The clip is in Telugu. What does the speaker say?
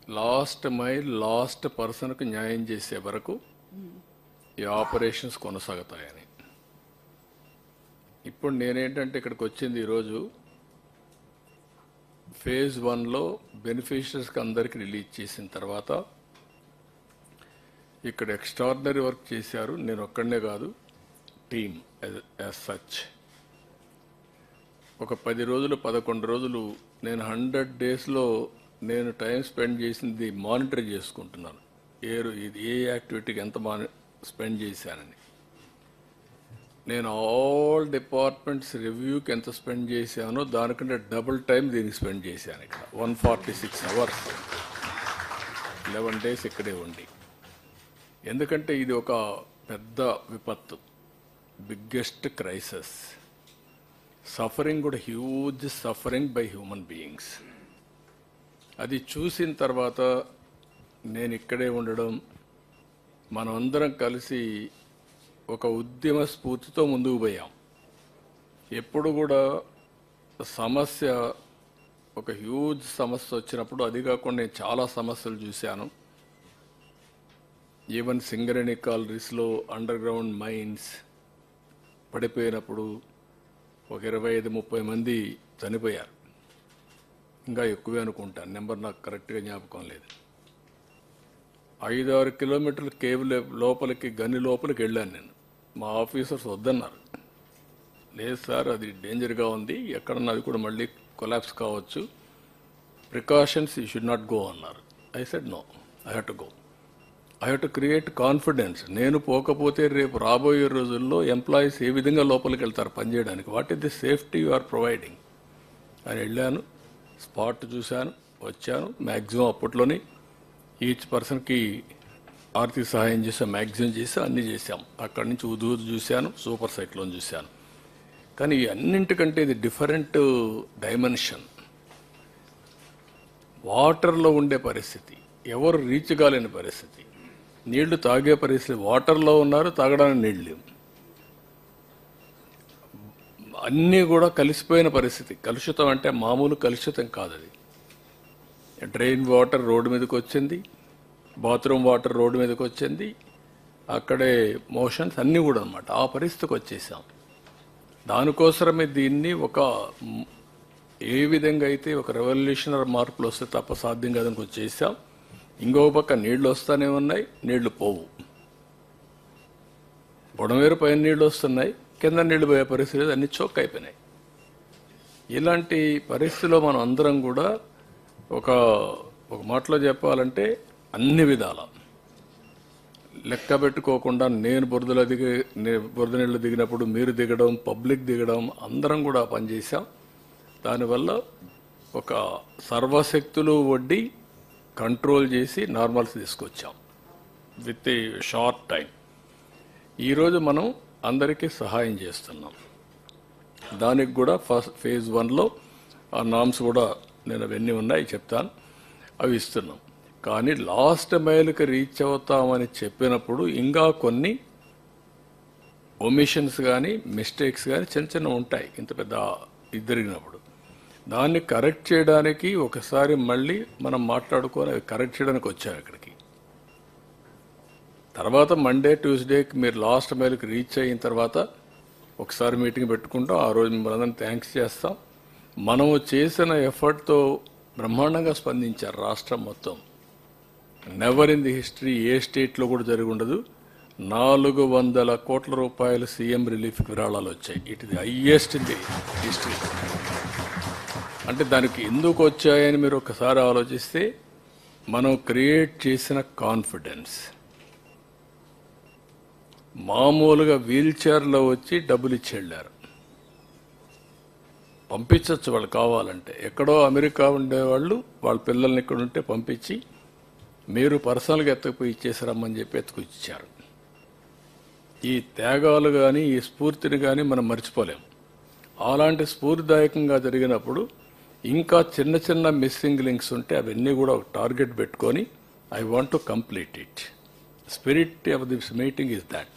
లాస్ట్ మైల్ లాస్ట్ పర్సన్కు న్యాయం చేసే వరకు ఈ ఆపరేషన్స్ కొనసాగుతాయని. ఇప్పుడు నేనేంటంటే ఇక్కడికి వచ్చింది ఈరోజు ఫేజ్ 1లో బెనిఫిషరీస్కి అందరికీ రిలీజ్ చేసిన తర్వాత ఇక్కడ ఎక్స్ట్రాడినరీ వర్క్ చేశారు. నేను ఒక్కడనే కాదు, టీమ్ యాజ్ సచ్. ఒక 10 రోజులు 11 రోజులు నేను 100 డేస్లో నేను టైం స్పెండ్ చేసింది మానిటర్ చేసుకుంటున్నాను. ఇది ఏ యాక్టివిటీకి ఎంత స్పెండ్ చేశానని. నేను ఆల్ డిపార్ట్మెంట్స్ రివ్యూకి ఎంత స్పెండ్ చేశానో దానికంటే డబుల్ టైం దీనికి స్పెండ్ చేశాను. ఇక్కడ 146 అవర్స్ 11 డేస్ ఇక్కడే ఉండి. ఎందుకంటే ఇది ఒక పెద్ద విపత్తు, బిగ్గెస్ట్ క్రైసిస్. సఫరింగ్ కూడా huge suffering by human beings. అది చూసిన తర్వాత నేను ఇక్కడే ఉండడం, మనమందరం కలిసి ఒక ఉద్యమ స్ఫూర్తితో ముందుకు పోయాం. ఎప్పుడు కూడా సమస్య ఒక హ్యూజ్ సమస్య వచ్చినప్పుడు, అది కాకుండా నేను చాలా సమస్యలు చూశాను. ఈవెన్ సింగరేణి కాలరీస్లో అండర్ గ్రౌండ్ మైన్స్ పడిపోయినప్పుడు ఒక 25-30 మంది చనిపోయారు. ఇంకా ఎక్కువే అనుకుంటాను, నెంబర్ నాకు కరెక్ట్గా జ్ఞాపకం లేదు. 5-6 కిలోమీటర్ల కేవ్ లోపలికి, గని లోపలికి వెళ్ళాను నేను. మా ఆఫీసర్స్ వద్దన్నారు. లేదు సార్, అది డేంజర్గా ఉంది, ఎక్కడన్నా అది కూడా మళ్ళీ కొలాప్స్ కావచ్చు, precautions you should not go అన్నారు. I said no, I have to go. I have to create confidence. నేను పోకపోతే రేపు రాబోయే రోజుల్లో ఎంప్లాయీస్ ఏ విధంగా లోపలికి వెళ్తారు పనిచేయడానికి. What is the safety you are providing అని వెళ్ళాను. స్పాట్ చూశాను, వచ్చాను. మ్యాక్సిమం అప్పట్లోనే ఈచ్ పర్సన్కి ఆర్థిక సహాయం చేసాం, మ్యాక్సిమం చేసాం, అన్నీ చేశాం. అక్కడి నుంచి ఉదూదు చూశాను, సూపర్ సైక్లోన్ చూశాను. కానీ ఈ అన్నింటికంటే ఇది డిఫరెంట్ డైమెన్షన్. వాటర్లో ఉండే పరిస్థితి, ఎవరు రీచ్ కాలేని పరిస్థితి, నీళ్లు తాగే పరిస్థితి. వాటర్లో ఉన్నారు, తాగడానికి నీళ్ళు అన్నీ కూడా కలిసిపోయిన పరిస్థితి. కలుషితం అంటే మామూలు కలుషితం కాదు. అది డ్రైన్ వాటర్ రోడ్డు మీదకి వచ్చింది, బాత్రూమ్ వాటర్ రోడ్డు మీదకి వచ్చింది, అక్కడే మోషన్స్ అన్నీ కూడా అన్నమాట. ఆ పరిస్థితికి వచ్చేసాం. దానికోసమే దీన్ని ఒక ఏ విధంగా అయితే ఒక రెవల్యూషనరీ మార్పులు వస్తే తప్ప సాధ్యం కాదని వచ్చేసాం. ఇంకో పక్క నీళ్లు వస్తూనే ఉన్నాయి, నీళ్లు పోవు. బుడమేరు పైన నీళ్లు వస్తున్నాయి, కింద నీళ్లు పోయే పరిస్థితి, అన్ని చోక్ అయిపోయినాయి. ఇలాంటి పరిస్థితిలో మనం అందరం కూడా ఒక మాటలో చెప్పాలంటే అన్ని విధాల లెక్క పెట్టుకోకుండా, నేను బురద నీళ్లు దిగినప్పుడు మీరు దిగడం, పబ్లిక్ దిగడం, అందరం కూడా పనిచేసాం. దానివల్ల ఒక సర్వశక్తులు వడ్డీ కంట్రోల్ చేసి నార్మల్స్ తీసుకొచ్చాం విత్ ఏ షార్ట్ టైం. ఈరోజు మనం అందరికీ సహాయం చేస్తున్నాం. దానికి కూడా ఫేజ్ 1లో ఆ నామ్స్ కూడా నేను అవన్నీ ఉన్నాయి చెప్తాను, అవి ఇస్తున్నాం. కానీ లాస్ట్ మైల్కి రీచ్ అవుతామని చెప్పినప్పుడు ఇంకా కొన్ని ఒమిషన్స్ కానీ మిస్టేక్స్ కానీ చిన్న చిన్న ఉంటాయి. ఇంత పెద్ద జరిగినప్పుడు దాన్ని కరెక్ట్ చేయడానికి ఒకసారి మళ్ళీ మనం మాట్లాడుకొని అవి కరెక్ట్ చేయడానికి వచ్చాం ఇక్కడికి. తర్వాత మండే ట్యూస్డేకి మీరు లాస్ట్ మైల్కి రీచ్ అయిన తర్వాత ఒకసారి మీటింగ్ పెట్టుకుంటాం. ఆ రోజు మిమ్మల్ని థ్యాంక్స్ చేస్తాం. మనము చేసిన ఎఫర్ట్తో బ్రహ్మాండంగా స్పందించారు రాష్ట్రం మొత్తం. నెవర్ ఇన్ ది హిస్టరీ ఏ స్టేట్లో కూడా జరిగి ఉండదు. 400 కోట్ల రూపాయలు సీఎం రిలీఫ్కి విరాళాలు వచ్చాయి. ఇట్ ఇది హైయెస్ట్ ఇన్ ది హిస్టరీ. అంటే దానికి ఎందుకు వచ్చాయని మీరు ఒకసారి ఆలోచిస్తే, మనం క్రియేట్ చేసిన కాన్ఫిడెన్స్. మామూలుగా వీల్ చైర్లో వచ్చి డబ్బులు ఇచ్చి వెళ్ళారు. పంపించవచ్చు వాళ్ళు కావాలంటే. ఎక్కడో అమెరికా ఉండేవాళ్ళు వాళ్ళ పిల్లల్ని ఇక్కడ ఉంటే పంపించి మీరు పర్సనల్గా ఎత్తుకుపోయి ఇచ్చేసారమ్మని చెప్పి ఎత్తుకొచ్చారు. ఈ త్యాగాలు కానీ ఈ స్ఫూర్తిని కానీ మనం మర్చిపోలేం. అలాంటి స్ఫూర్తిదాయకంగా జరిగినప్పుడు ఇంకా చిన్న చిన్న మిస్సింగ్ లింక్స్ ఉంటే అవన్నీ కూడా ఒక టార్గెట్ పెట్టుకొని I want to complete it. Spirit of this meeting is that.